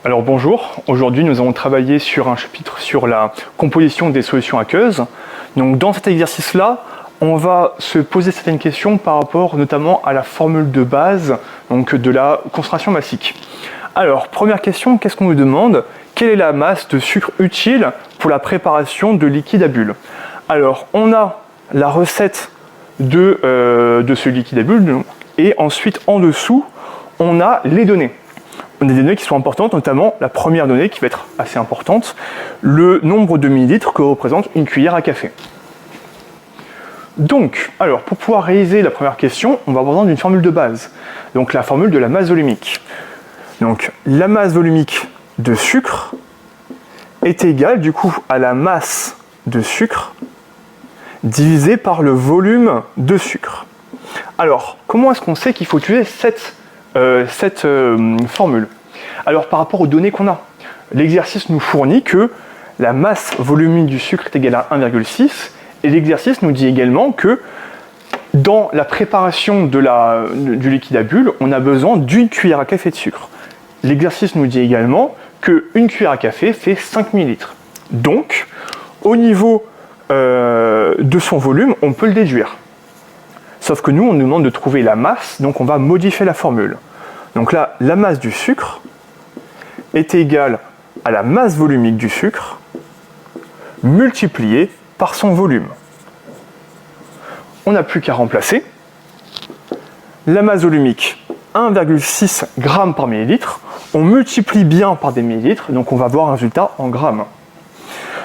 Alors bonjour, aujourd'hui nous allons travailler sur un chapitre sur la composition des solutions aqueuses. Donc dans cet exercice-là, on va se poser certaines questions par rapport notamment à la formule de base donc de la concentration massique. Alors première question, qu'est-ce qu'on nous demande? Quelle est la masse de sucre utile pour la préparation de liquide à bulles? Alors on a la recette de ce liquide à bulles et ensuite en dessous on a les données. On a des données qui sont importantes, notamment la première donnée qui va être assez importante, le nombre de millilitres que représente une cuillère à café. Donc, alors pour pouvoir réaliser la première question, on va avoir besoin d'une formule de base, donc la formule de la masse volumique. Donc la masse volumique de sucre est égale du coup à la masse de sucre divisée par le volume de sucre. Alors, comment est-ce qu'on sait qu'il faut utiliser cette formule? Alors par rapport aux données qu'on a, l'exercice nous fournit que la masse volumique du sucre est égale à 1,6 et l'exercice nous dit également que dans la préparation du liquide à bulles, on a besoin d'une cuillère à café de sucre. L'exercice nous dit également qu'une cuillère à café fait 5 ml. Donc, au niveau de son volume, on peut le déduire. Sauf que nous, on nous demande de trouver la masse, donc on va modifier la formule. Donc là, la masse du sucre est égale à la masse volumique du sucre multipliée par son volume. On n'a plus qu'à remplacer. La masse volumique, 1,6 g par millilitre. On multiplie bien par des millilitres, donc on va avoir un résultat en grammes.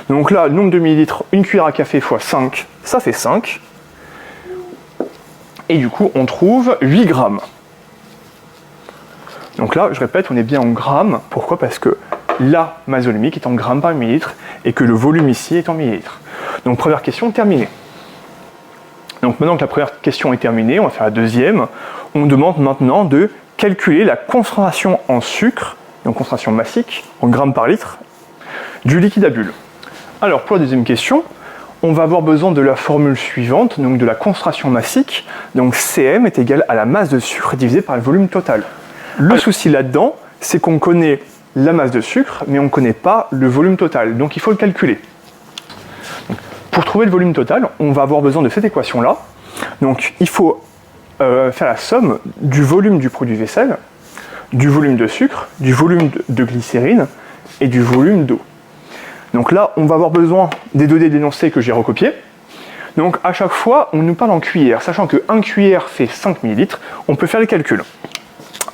Donc là, le nombre de millilitres, une cuillère à café fois 5, ça fait 5. Et du coup, on trouve 8 grammes. Donc là, je répète, on est bien en grammes. Pourquoi? Parce que la masse volumique est en grammes par millilitre et que le volume ici est en millilitres. Donc première question terminée. Donc maintenant que la première question est terminée, on va faire la deuxième. On demande maintenant de calculer la concentration en sucre, donc concentration massique, en grammes par litre, du liquide à bulles. Alors pour la deuxième question, on va avoir besoin de la formule suivante, donc de la concentration massique. Donc Cm est égal à la masse de sucre divisée par le volume total. Le souci là-dedans, c'est qu'on connaît la masse de sucre, mais on ne connaît pas le volume total. Donc il faut le calculer. Donc, pour trouver le volume total, on va avoir besoin de cette équation-là. Donc il faut faire la somme du volume du produit vaisselle, du volume de sucre, du volume de glycérine et du volume d'eau. Donc là, on va avoir besoin des données d'énoncé que j'ai recopiées. Donc à chaque fois, on nous parle en cuillère. Sachant que 1 cuillère fait 5 ml, on peut faire le calcul.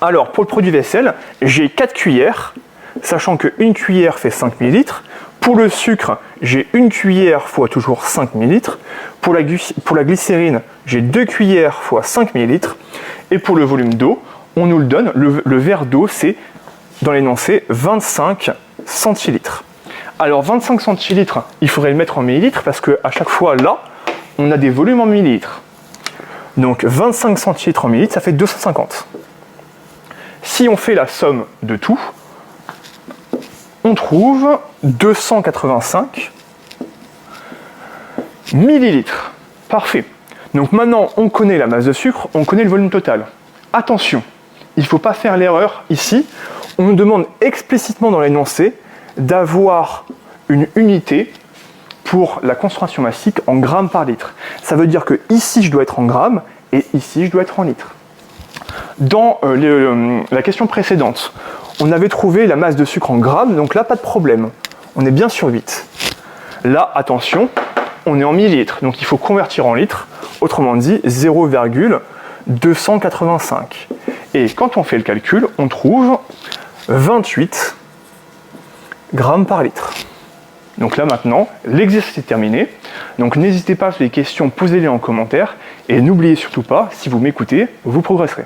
Alors pour le produit vaisselle, j'ai 4 cuillères, sachant que 1 cuillère fait 5 ml. Pour le sucre, j'ai 1 cuillère fois toujours 5 ml. Pour la glycérine, j'ai 2 cuillères fois 5 ml. Et pour le volume d'eau, on nous le donne, le verre d'eau, c'est dans l'énoncé 25 centilitres. Alors 25 centilitres, il faudrait le mettre en millilitres parce qu'à chaque fois là, on a des volumes en millilitres. Donc 25 centilitres en millilitres, ça fait 250. Si on fait la somme de tout, on trouve 285 millilitres. Parfait. Donc maintenant, on connaît la masse de sucre, on connaît le volume total. Attention, il ne faut pas faire l'erreur ici. On nous demande explicitement dans l'énoncé d'avoir une unité pour la concentration massique en grammes par litre. Ça veut dire que ici je dois être en grammes et ici je dois être en litres. Dans la question précédente, on avait trouvé la masse de sucre en grammes, donc là pas de problème. On est bien sur 8. Là, attention, on est en millilitres, donc il faut convertir en litres, autrement dit 0,285. Et quand on fait le calcul, on trouve 28 grammes par litre. Donc là maintenant, l'exercice est terminé. Donc n'hésitez pas sur les questions, posez-les en commentaire. Et n'oubliez surtout pas, si vous m'écoutez, vous progresserez.